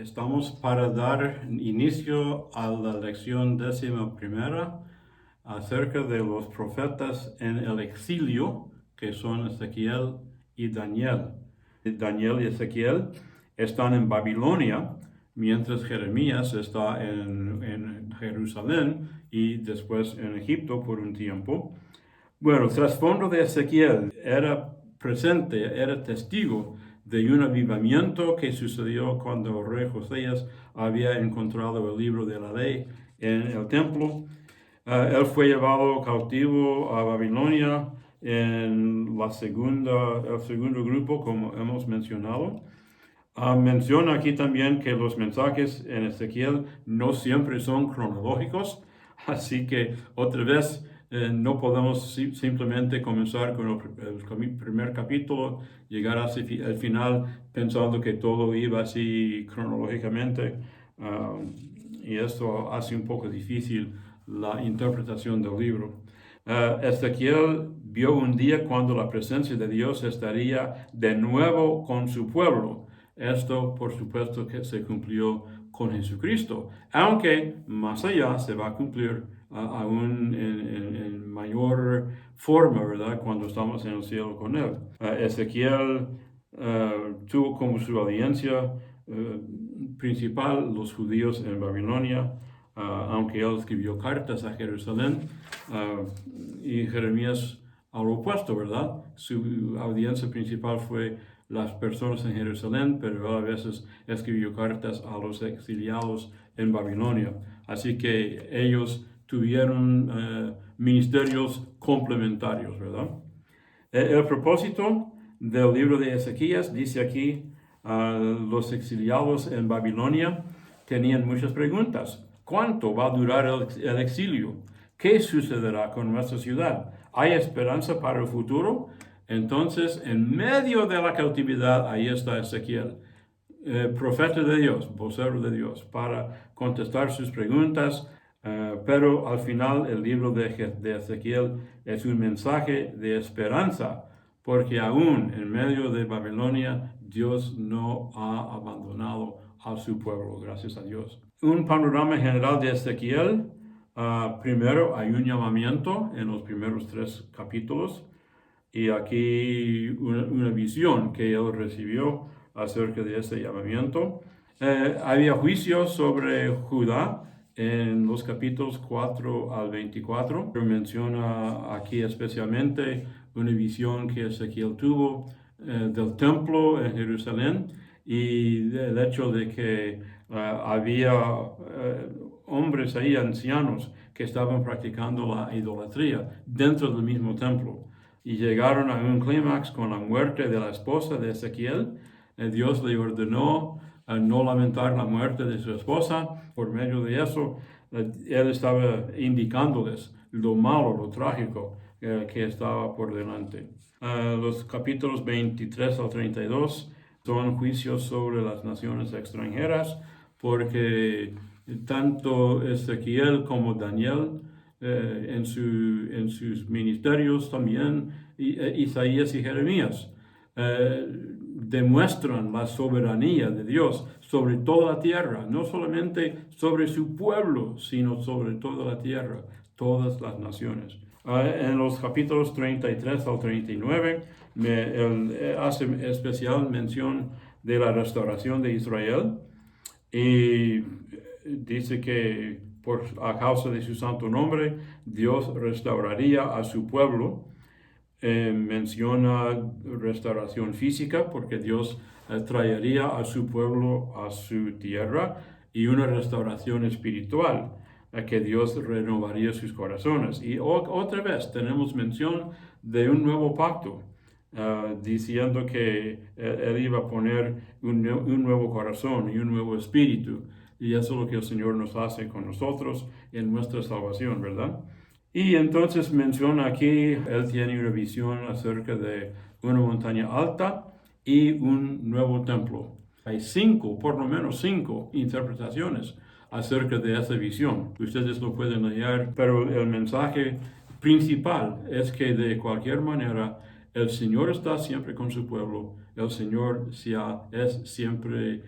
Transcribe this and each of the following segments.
Estamos para dar inicio a la lección 11ª acerca de los profetas en el exilio, que son Ezequiel y Daniel. Daniel y Ezequiel están en Babilonia, mientras Jeremías está en Jerusalén y después en Egipto por un tiempo. Bueno, el trasfondo de Ezequiel era presente, era testigo de un avivamiento que sucedió cuando el rey Josías había encontrado el libro de la ley en el templo. Él fue llevado cautivo a Babilonia en el segundo grupo, como hemos mencionado. Menciona aquí también que los mensajes en Ezequiel no siempre son cronológicos, así que otra vez no podemos simplemente comenzar con el primer capítulo, llegar hacia el final pensando que todo iba así cronológicamente, y esto hace un poco difícil la interpretación del libro. Ezequiel vio un día cuando la presencia de Dios estaría de nuevo con su pueblo. Esto, por supuesto, que se cumplió con Jesucristo, aunque más allá se va a cumplir aún en mayor forma, ¿verdad? Cuando estamos en el cielo con Él. Ezequiel tuvo como su audiencia principal los judíos en Babilonia, aunque él escribió cartas a Jerusalén, y Jeremías al opuesto, ¿verdad? Su audiencia principal fue las personas en Jerusalén, pero él a veces escribió cartas a los exiliados en Babilonia. Así que ellos tuvieron ministerios complementarios, ¿verdad? El propósito del libro de Ezequías dice aquí, los exiliados en Babilonia tenían muchas preguntas. ¿Cuánto va a durar el exilio? ¿Qué sucederá con nuestra ciudad? ¿Hay esperanza para el futuro? Entonces, en medio de la cautividad, ahí está Ezequiel, profeta de Dios, vocero de Dios, para contestar sus preguntas. Pero al final el libro de Ezequiel es un mensaje de esperanza, porque aún en medio de Babilonia, Dios no ha abandonado a su pueblo, gracias a Dios. Un panorama general de Ezequiel. Primero, hay un llamamiento en los primeros 3 capítulos, y aquí una visión que él recibió acerca de este llamamiento. Había juicios sobre Judá en los capítulos 4 al 24. Menciona aquí especialmente una visión que Ezequiel tuvo del templo en Jerusalén y el hecho de que había hombres ahí, ancianos, que estaban practicando la idolatría dentro del mismo templo. Y llegaron a un clímax con la muerte de la esposa de Ezequiel. Dios le ordenó no lamentar la muerte de su esposa. Por medio de eso, él estaba indicándoles lo malo, lo trágico que estaba por delante. Los capítulos 23 al 32 son juicios sobre las naciones extranjeras, porque tanto Ezequiel como Daniel en sus ministerios también, Isaías y Jeremías, demuestran la soberanía de Dios sobre toda la tierra, no solamente sobre su pueblo, sino sobre toda la tierra, todas las naciones. En los capítulos 33 al 39, él hace especial mención de la restauración de Israel y dice que a causa de su santo nombre, Dios restauraría a su pueblo. Menciona restauración física, porque Dios traería a su pueblo a su tierra, y una restauración espiritual, que Dios renovaría sus corazones. Y otra vez tenemos mención de un nuevo pacto, diciendo que Él iba a poner un nuevo corazón y un nuevo espíritu. Y eso es lo que el Señor nos hace con nosotros en nuestra salvación, ¿verdad? Y entonces menciona aquí, él tiene una visión acerca de una montaña alta y un nuevo templo. Hay por lo menos cinco interpretaciones acerca de esa visión. Ustedes lo pueden leer, pero el mensaje principal es que de cualquier manera el Señor está siempre con su pueblo. El Señor es siempre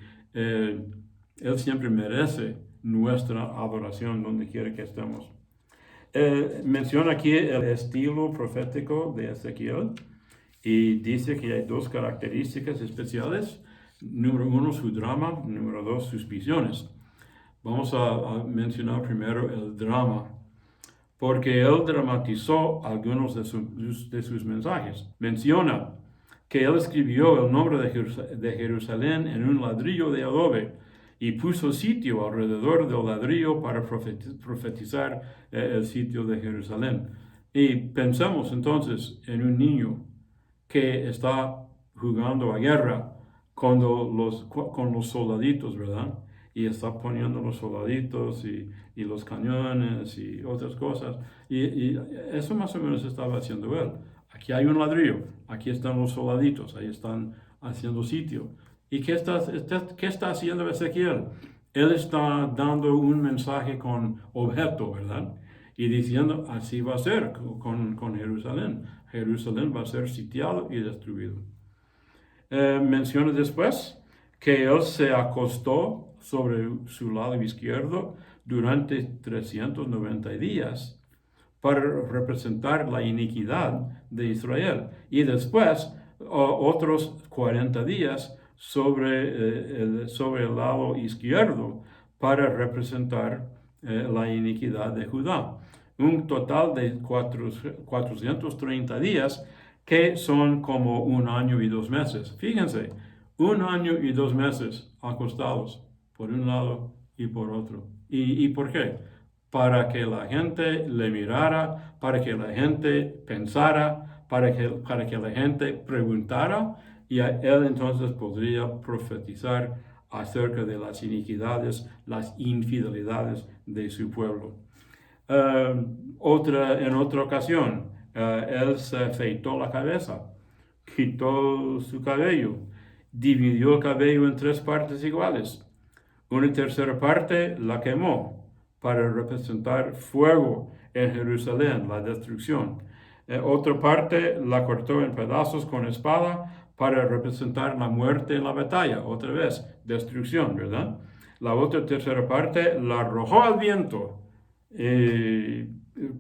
Él siempre merece nuestra adoración donde quiera que estemos. Menciona aquí el estilo profético de Ezequiel y dice que hay dos características especiales. Número uno, su drama. Número dos, sus visiones. Vamos a mencionar primero el drama, porque él dramatizó algunos de sus mensajes. Menciona que él escribió el nombre de Jerusalén en un ladrillo de adobe y puso sitio alrededor del ladrillo para profetizar el sitio de Jerusalén. Y pensamos entonces en un niño que está jugando a guerra con los soldaditos, ¿verdad? Y está poniendo los soldaditos y los cañones y otras cosas. Y eso más o menos estaba haciendo él. Aquí hay un ladrillo, aquí están los soldaditos, ahí están haciendo sitio. ¿Y qué está haciendo Ezequiel? Él está dando un mensaje con objeto, ¿verdad? Y diciendo, así va a ser con Jerusalén. Jerusalén va a ser sitiado y destruido. Menciona después que él se acostó sobre su lado izquierdo durante 390 días para representar la iniquidad de Israel. Y después otros 40 días sobre el lado izquierdo para representar la iniquidad de Judá. Un total de 430 días que son como 1 año y 2 meses. Fíjense, 1 año y 2 meses acostados por un lado y por otro. ¿Y por qué? Para que la gente le mirara, para que la gente pensara, para que la gente preguntara, y él entonces podría profetizar acerca de las iniquidades, las infidelidades de su pueblo. En otra ocasión, él se afeitó la cabeza, quitó su cabello, dividió el cabello en 3 partes iguales. Una tercera parte la quemó para representar fuego en Jerusalén, la destrucción. Otra parte la cortó en pedazos con espada para representar la muerte en la batalla, otra vez, destrucción, ¿verdad? La otra tercera parte la arrojó al viento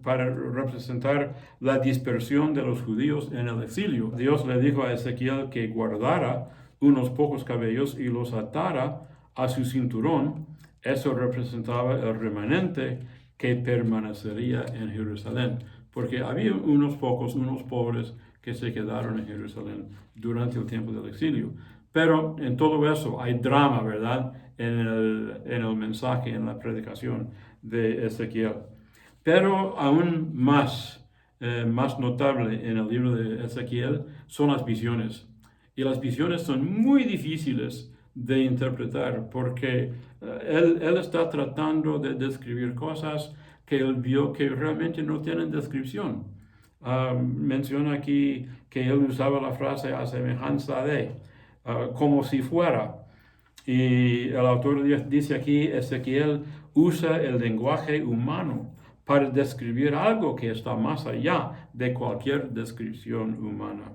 para representar la dispersión de los judíos en el exilio. Dios le dijo a Ezequiel que guardara unos pocos cabellos y los atara a su cinturón. Eso representaba el remanente que permanecería en Jerusalén, porque había unos pocos, unos pobres que se quedaron en Jerusalén durante el tiempo del exilio. Pero en todo eso hay drama, ¿verdad? En el mensaje, en la predicación de Ezequiel. Pero aún más notable en el libro de Ezequiel son las visiones. Y las visiones son muy difíciles de interpretar porque él está tratando de describir cosas que él vio que realmente no tienen descripción. Menciona aquí que él usaba la frase a semejanza de, como si fuera. Y el autor dice aquí, Ezequiel usa el lenguaje humano para describir algo que está más allá de cualquier descripción humana.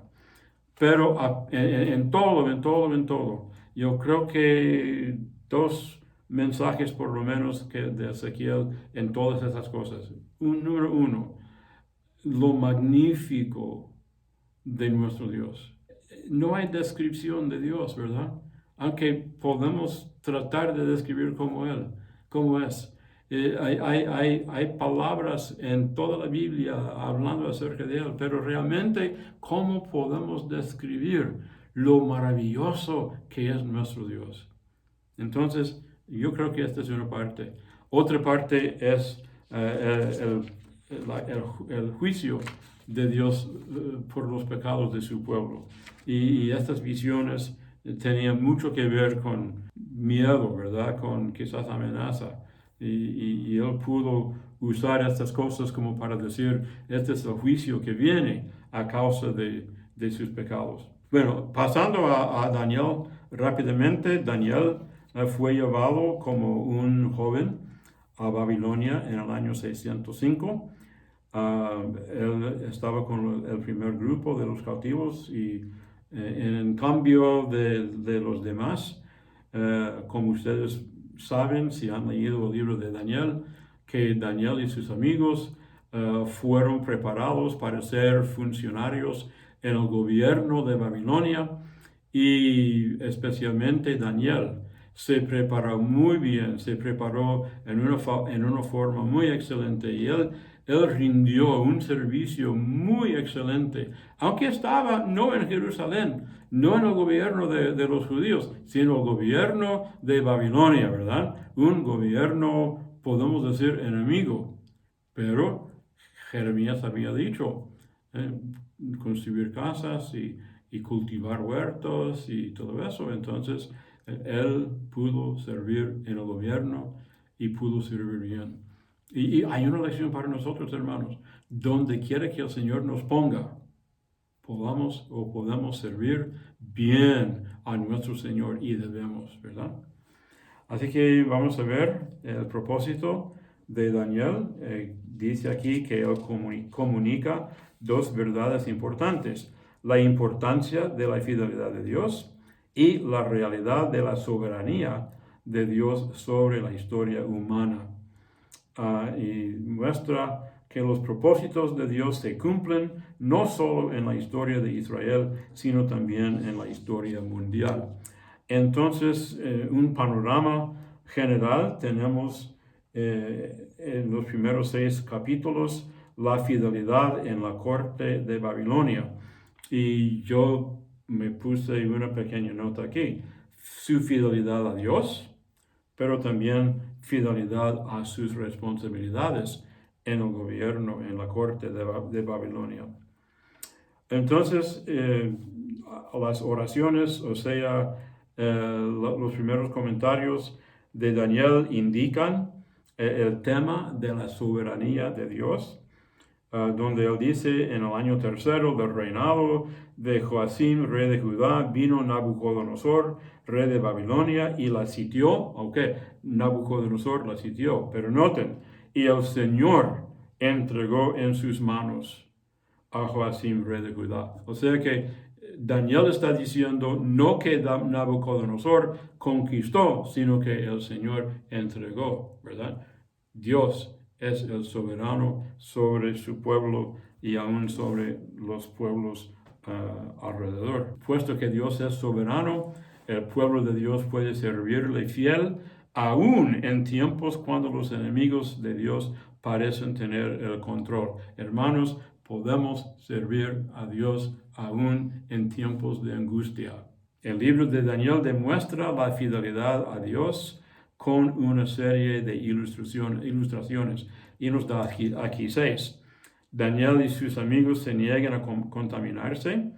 Pero en todo, yo creo que 2 mensajes por lo menos que de Ezequiel en todas esas cosas. Número 1, lo magnífico de nuestro Dios. No hay descripción de Dios, ¿verdad? Aunque podemos tratar de describir como es. Hay palabras en toda la Biblia hablando acerca de Él, pero realmente, ¿cómo podemos describir lo maravilloso que es nuestro Dios? Entonces, yo creo que esta es una parte. Otra parte es el juicio de Dios por los pecados de su pueblo. Y estas visiones tenían mucho que ver con miedo, ¿verdad? Con quizás amenaza. Y él pudo usar estas cosas como para decir, este es el juicio que viene a causa de sus pecados. Bueno, pasando a Daniel rápidamente, Daniel fue llevado como un joven a Babilonia en el año 605. Él estaba con el primer grupo de los cautivos y en cambio de los demás, como ustedes saben, si han leído el libro de Daniel, que Daniel y sus amigos fueron preparados para ser funcionarios en el gobierno de Babilonia, y especialmente Daniel se preparó muy bien, se preparó en una forma muy excelente, y él rindió un servicio muy excelente, aunque estaba no en Jerusalén, no en el gobierno de los judíos, sino el gobierno de Babilonia, ¿verdad? Un gobierno, podemos decir, enemigo. Pero Jeremías había dicho, eh, construir casas y cultivar huertos y todo eso. Entonces, él pudo servir en el gobierno y pudo servir bien. Y hay una lección para nosotros, hermanos. Donde quiera que el Señor nos ponga, podamos servir bien a nuestro Señor, y debemos, ¿verdad? Así que vamos a ver el propósito de Daniel. Dice aquí que él comunica dos verdades importantes: la importancia de la fidelidad de Dios y la realidad de la soberanía de Dios sobre la historia humana. Y muestra que los propósitos de Dios se cumplen no solo en la historia de Israel, sino también en la historia mundial. Entonces, un panorama general tenemos en los primeros 6 capítulos la fidelidad en la corte de Babilonia. Y yo me puse una pequeña nota aquí: su fidelidad a Dios, pero también fidelidad a sus responsabilidades en el gobierno, en la corte de Babilonia. Entonces, las oraciones, o sea, los primeros comentarios de Daniel indican el tema de la soberanía de Dios, donde él dice: en el año 3 del reinado de Joacim, rey de Judá, vino Nabucodonosor, rey de Babilonia, y la sitió. Ok, Nabucodonosor la sitió, pero noten, y el Señor entregó en sus manos a Joacim, rey de Judá. O sea que Daniel está diciendo no que Nabucodonosor conquistó, sino que el Señor entregó, ¿verdad? Dios es el soberano sobre su pueblo y aún sobre los pueblos alrededor. Puesto que Dios es soberano, el pueblo de Dios puede servirle fiel aún en tiempos cuando los enemigos de Dios parecen tener el control. Hermanos, podemos servir a Dios aún en tiempos de angustia. El libro de Daniel demuestra la fidelidad a Dios con una serie de ilustraciones, y nos da aquí 6. Daniel y sus amigos se niegan a contaminarse.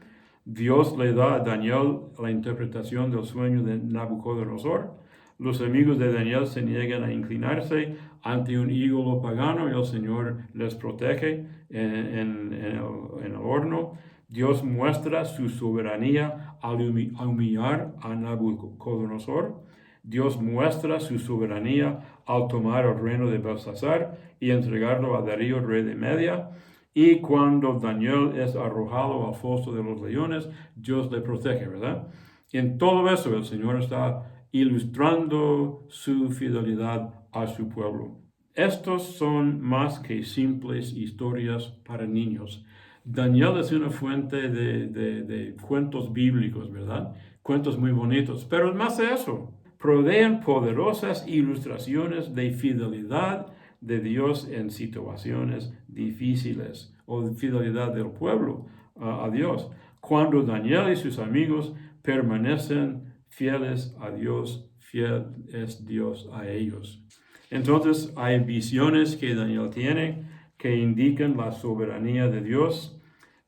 Dios le da a Daniel la interpretación del sueño de Nabucodonosor. Los amigos de Daniel se niegan a inclinarse ante un ídolo pagano, y el Señor les protege en el horno. Dios muestra su soberanía al humillar a Nabucodonosor. Dios muestra su soberanía al tomar el reino de Belsasar y entregarlo a Darío, rey de Media. Y cuando Daniel es arrojado al foso de los leones, Dios le protege, ¿verdad? En todo eso el Señor está ilustrando su fidelidad a su pueblo. Estos son más que simples historias para niños. Daniel es una fuente de cuentos bíblicos, ¿verdad? Cuentos muy bonitos, pero es más de eso. Proveen poderosas ilustraciones de fidelidad de Dios en situaciones difíciles, o fidelidad del pueblo a Dios. Cuando Daniel y sus amigos permanecen fieles a Dios, fiel es Dios a ellos. Entonces hay visiones que Daniel tiene que indican la soberanía de Dios.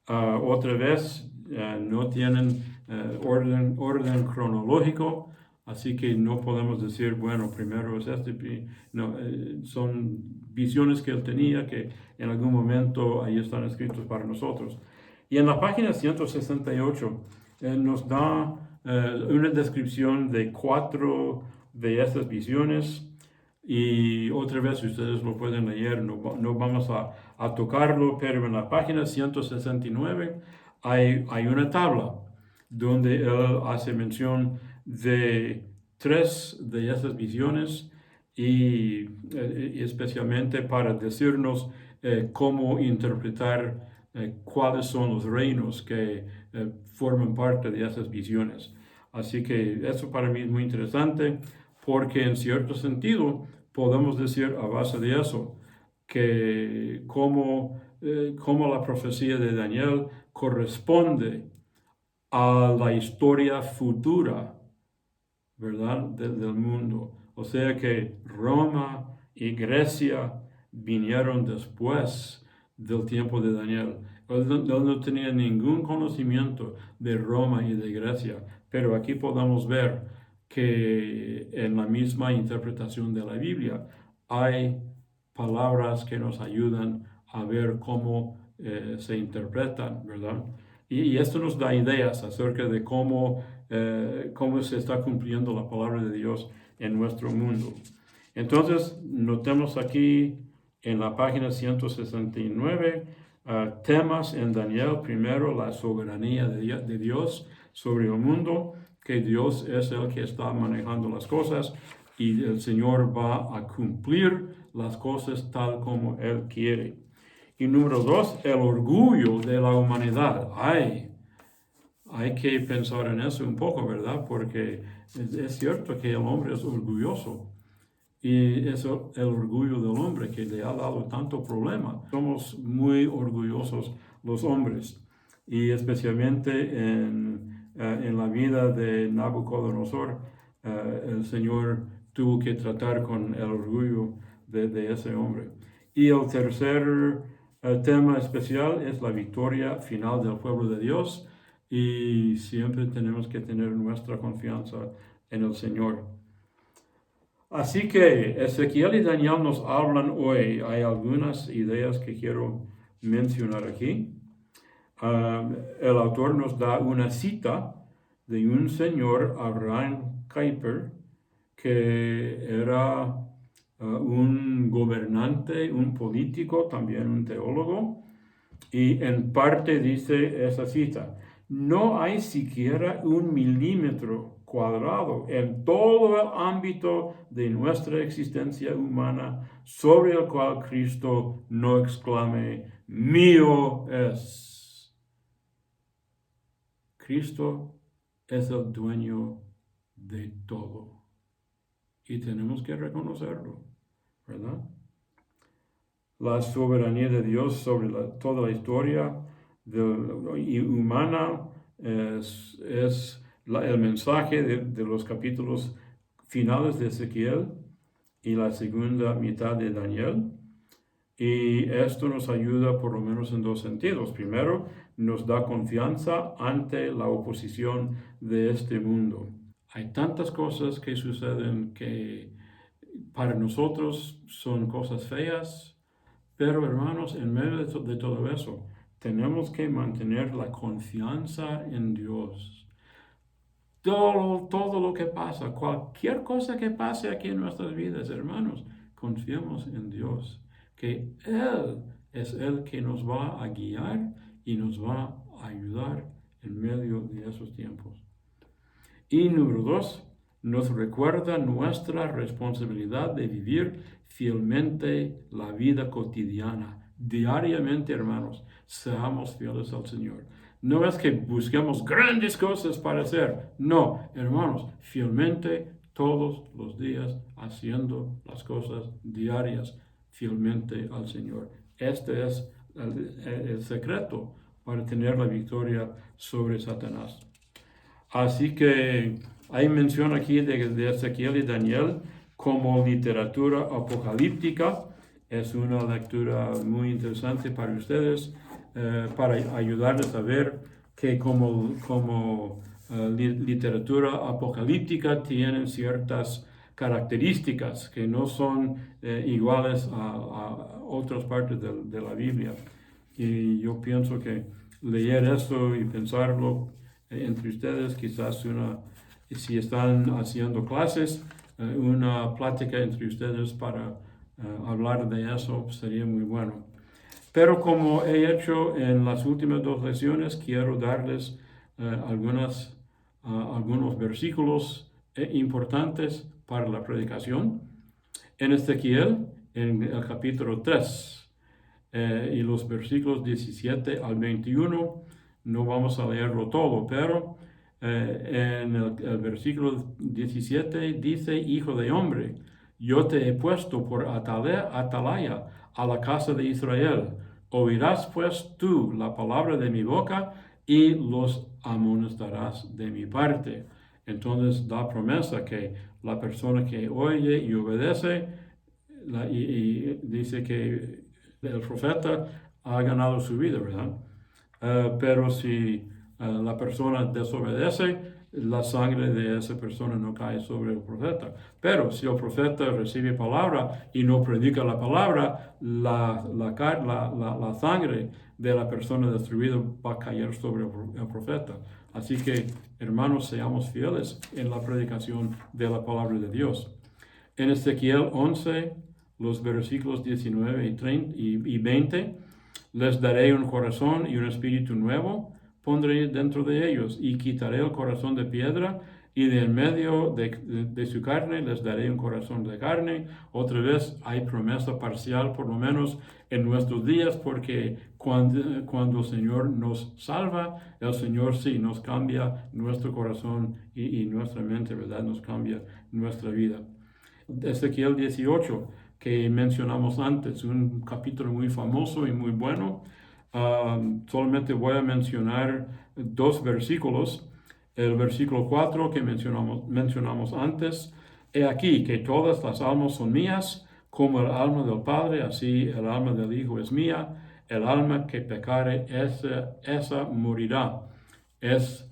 Otra vez no tienen orden cronológico, así que no podemos decir, bueno, primero es este. No, son visiones que él tenía que en algún momento ahí están escritos para nosotros. Y en la página 168 nos da una descripción de 4 de estas visiones. Y otra vez ustedes lo pueden leer, no vamos a tocarlo, pero en la página 169 hay una tabla donde él hace mención de tres de esas visiones y especialmente para decirnos cómo interpretar cuáles son los reinos que forman parte de esas visiones. Así que eso para mí es muy interesante porque en cierto sentido podemos decir a base de eso que cómo la profecía de Daniel corresponde a la historia futura, ¿verdad? Del mundo. O sea que Roma y Grecia vinieron después del tiempo de Daniel. Él no tenía ningún conocimiento de Roma y de Grecia, pero aquí podemos ver que en la misma interpretación de la Biblia hay palabras que nos ayudan a ver cómo se interpretan, ¿verdad? Y esto nos da ideas acerca de cómo se está cumpliendo la palabra de Dios en nuestro mundo. Entonces, notemos aquí en la página 169 temas en Daniel. Primero, la soberanía de Dios sobre el mundo, que Dios es el que está manejando las cosas y el Señor va a cumplir las cosas tal como Él quiere. Y número 2, el orgullo de la humanidad. Hay que pensar en eso un poco, ¿verdad? Porque es cierto que el hombre es orgulloso. Y eso, el orgullo del hombre que le ha dado tanto problema. Somos muy orgullosos los hombres. Y especialmente en la vida de Nabucodonosor, el Señor tuvo que tratar con el orgullo de ese hombre. Y el tercer tema especial es la victoria final del pueblo de Dios. Y siempre tenemos que tener nuestra confianza en el Señor. Así que Ezequiel y Daniel nos hablan hoy. Hay algunas ideas que quiero mencionar aquí. El autor nos da una cita de un señor, Abraham Kuyper, que era un gobernante, un político, también un teólogo. Y en parte dice esa cita: no hay siquiera 1 milímetro cuadrado en todo el ámbito de nuestra existencia humana sobre el cual Cristo no exclame, mío es. Cristo es el dueño de todo. Y tenemos que reconocerlo, ¿verdad? La soberanía de Dios sobre toda la historia humana es el mensaje de los capítulos finales de Ezequiel y la segunda mitad de Daniel. Y esto nos ayuda por lo menos en dos sentidos. Primero, nos da confianza ante la oposición de este mundo. Hay tantas cosas que suceden que para nosotros son cosas feas, pero hermanos, en medio de todo eso, tenemos que mantener la confianza en Dios. Todo lo que pasa, cualquier cosa que pase aquí en nuestras vidas, hermanos, confiemos en Dios, que Él es el que nos va a guiar y nos va a ayudar en medio de esos tiempos. Y número 2, nos recuerda nuestra responsabilidad de vivir fielmente la vida cotidiana. Diariamente, hermanos, seamos fieles al Señor. No es que busquemos grandes cosas para hacer. No, hermanos, fielmente todos los días haciendo las cosas diarias fielmente al Señor. Este es el secreto para tener la victoria sobre Satanás. Así que hay mención aquí de Ezequiel y Daniel como literatura apocalíptica. Es una lectura muy interesante para ustedes, para ayudarles a ver que como literatura apocalíptica tienen ciertas características que no son iguales a otras partes de la Biblia. Y yo pienso que leer esto y pensarlo entre ustedes, quizás si están haciendo clases, una plática entre ustedes para hablar de eso sería muy bueno. Pero como he hecho en las últimas 2 lecciones, quiero darles algunos versículos importantes para la predicación. En Ezequiel, en el capítulo 3, y los versículos 17 al 21, no vamos a leerlo todo, pero en el versículo 17 dice: Hijo de hombre, yo te he puesto por atalaya a la casa de Israel. Oirás pues tú la palabra de mi boca y los amonestarás de mi parte. Entonces da promesa que la persona que oye y obedece, y dice que el profeta ha ganado su vida, ¿verdad? Pero si la persona desobedece, la sangre de esa persona no cae sobre el profeta. Pero si el profeta recibe palabra y no predica la palabra, la sangre de la persona destruida va a caer sobre el profeta. Así que, hermanos, seamos fieles en la predicación de la palabra de Dios. En Ezequiel 11, los versículos 19 y 30 y 20, les daré un corazón y un espíritu nuevo, pondré dentro de ellos, y quitaré el corazón de piedra, y de en medio de su carne les daré un corazón de carne. Otra vez hay promesa parcial, por lo menos en nuestros días, porque cuando el Señor nos salva, el Señor sí nos cambia nuestro corazón y nuestra mente, ¿verdad? Nos cambia nuestra vida. Ezequiel 18, que mencionamos antes, un capítulo muy famoso y muy bueno. Solamente voy a mencionar 2 versículos. El versículo 4 que mencionamos antes: He aquí que todas las almas son mías, como el alma del Padre, así el alma del Hijo es mía. El alma que pecare, esa morirá. Es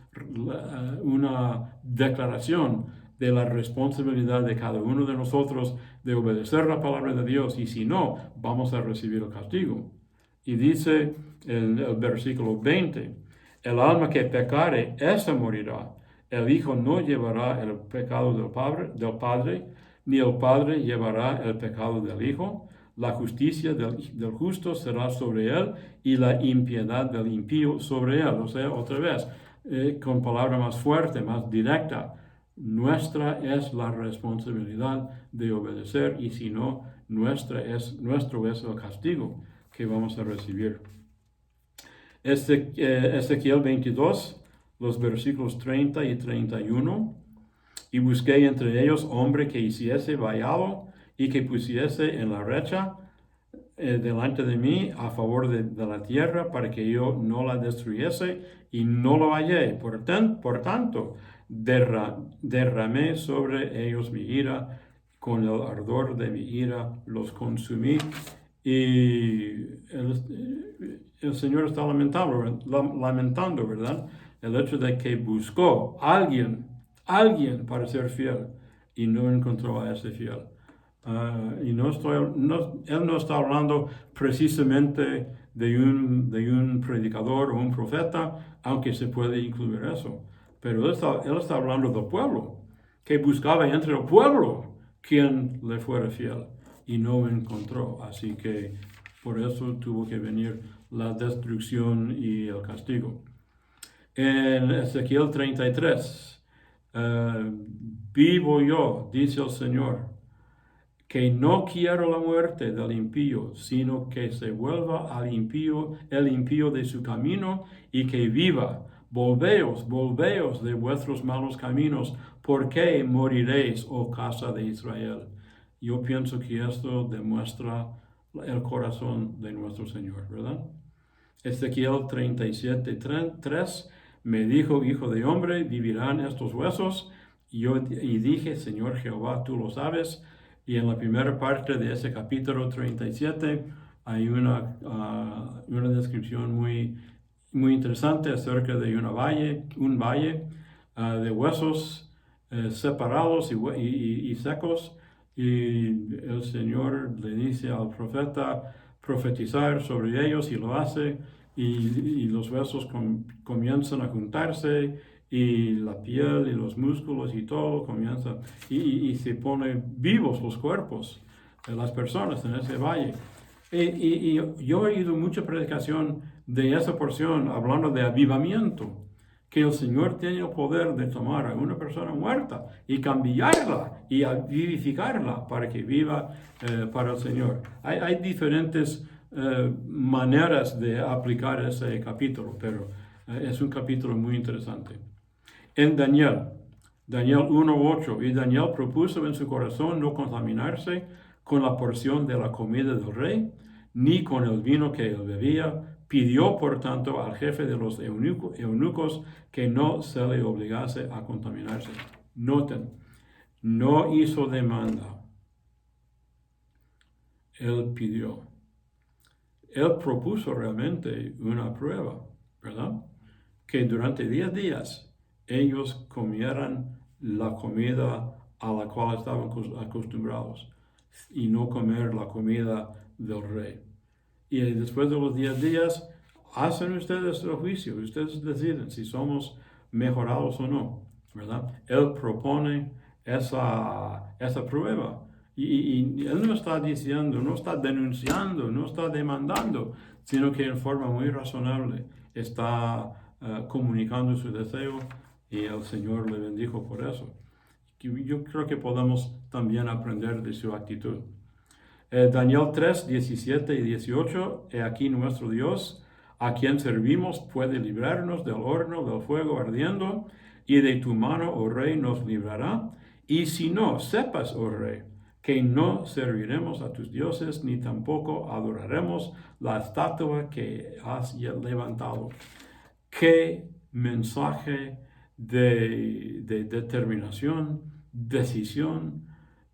una declaración de la responsabilidad de cada uno de nosotros de obedecer la palabra de Dios, y si no, vamos a recibir el castigo. Y dice en el versículo 20: el alma que pecare, esa morirá. El Hijo no llevará el pecado del Padre, ni el Padre llevará el pecado del Hijo. La justicia del justo será sobre él, y la impiedad del impío sobre él. O sea, otra vez, con palabra más fuerte, más directa: nuestra es la responsabilidad de obedecer, y si no, nuestro es el castigo que vamos a recibir. Ezequiel 22, los versículos 30 y 31. Y busqué entre ellos hombre que hiciese vallado y que pusiese en la brecha delante de mí a favor de la tierra, para que yo no la destruyese, y no lo hallé. Por tanto, derramé sobre ellos mi ira, con el ardor de mi ira los consumí. Y el Señor está lamentando, ¿verdad? El hecho de que buscó alguien para ser fiel, y no encontró a ese fiel. Y él no está hablando precisamente de un predicador o un profeta, aunque se puede incluir eso. Pero él está hablando del pueblo, que buscaba entre el pueblo quien le fuera fiel, y no encontró. Así que por eso tuvo que venir la destrucción y el castigo. En Ezequiel 33, vivo yo, dice el Señor, que no quiero la muerte del impío, sino que se vuelva el impío de su camino, y que viva. Volveos de vuestros malos caminos. ¿Por qué moriréis, oh casa de Israel? Yo pienso que esto demuestra el corazón de nuestro Señor, ¿verdad? Ezequiel 37:3 me dijo: hijo de hombre, ¿vivirán estos huesos? Y dije: Señor Jehová, tú lo sabes. Y en la primera parte de ese capítulo 37 hay una descripción muy, muy interesante acerca de un valle de huesos separados y secos. Y el Señor le dice al profeta profetizar sobre ellos, y lo hace, y los huesos comienzan a juntarse, y la piel y los músculos y todo comienza, y se ponen vivos los cuerpos de las personas en ese valle. Y yo he oído mucha predicación de esa porción hablando de avivamiento, que el Señor tiene el poder de tomar a una persona muerta y cambiarla y a vivificarla para que viva para el Señor. Hay diferentes maneras de aplicar ese capítulo, pero es un capítulo muy interesante. En Daniel 1:8, y Daniel propuso en su corazón no contaminarse con la porción de la comida del rey, ni con el vino que él bebía. Pidió, por tanto, al jefe de los eunucos que no se le obligase a contaminarse. Noten, no hizo demanda. Él pidió. Él propuso realmente una prueba, ¿verdad? Que durante 10 días ellos comieran la comida a la cual estaban acostumbrados y no comer la comida del rey. Y después de los 10 días, hacen ustedes el juicio, ustedes deciden si somos mejorados o no, ¿verdad? Él propone esa prueba. Y él no está diciendo, no está denunciando, no está demandando, sino que en forma muy razonable está comunicando su deseo y el Señor le bendijo por eso. Yo creo que podemos también aprender de su actitud. Daniel 3, 17 y 18, he aquí nuestro Dios, a quien servimos, puede librarnos del horno del fuego ardiendo, y de tu mano, oh rey, nos librará. Y si no, sepas, oh rey, que no serviremos a tus dioses, ni tampoco adoraremos la estatua que has levantado. Qué mensaje de determinación, decisión,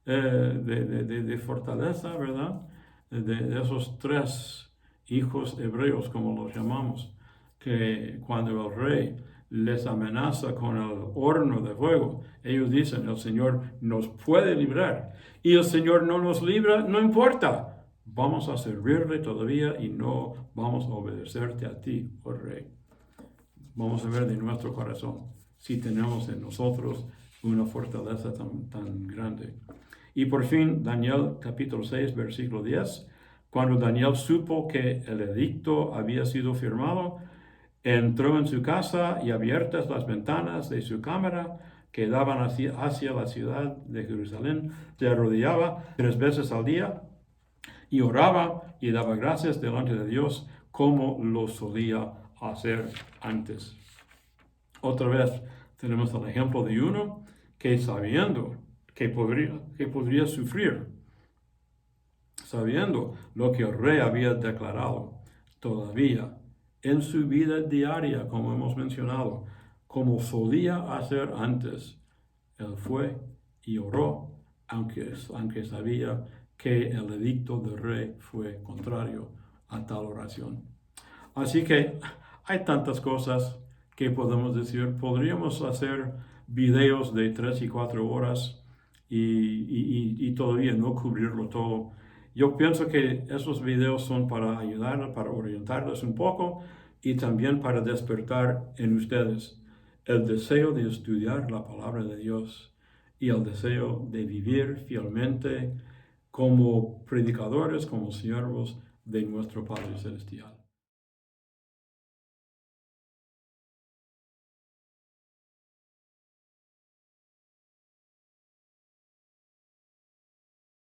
de fortaleza, ¿verdad? De esos 3 hijos hebreos, como los llamamos, que cuando el rey les amenaza con el horno de fuego, ellos dicen, el Señor nos puede librar, y el Señor no nos libra, no importa, vamos a servirle todavía y no vamos a obedecerte a ti, oh rey. Vamos a ver de nuestro corazón si tenemos en nosotros una fortaleza tan grande. Y por fin, Daniel capítulo 6, versículo 10. Cuando Daniel supo que el edicto había sido firmado, entró en su casa y abiertas las ventanas de su cámara que daban hacia la ciudad de Jerusalén, se arrodillaba 3 veces al día y oraba y daba gracias delante de Dios como lo solía hacer antes. Otra vez tenemos el ejemplo de uno que sabiendo que podría sufrir, sabiendo lo que el rey había declarado, todavía en su vida diaria, como hemos mencionado, como solía hacer antes, él fue y oró, aunque sabía que el edicto del rey fue contrario a tal oración. Así que hay tantas cosas que podemos decir. Podríamos hacer videos de 3 y 4 horas y todavía no cubrirlo todo. Yo pienso que esos videos son para ayudar, para orientarles un poco y también para despertar en ustedes el deseo de estudiar la palabra de Dios y el deseo de vivir fielmente como predicadores, como siervos de nuestro Padre Celestial.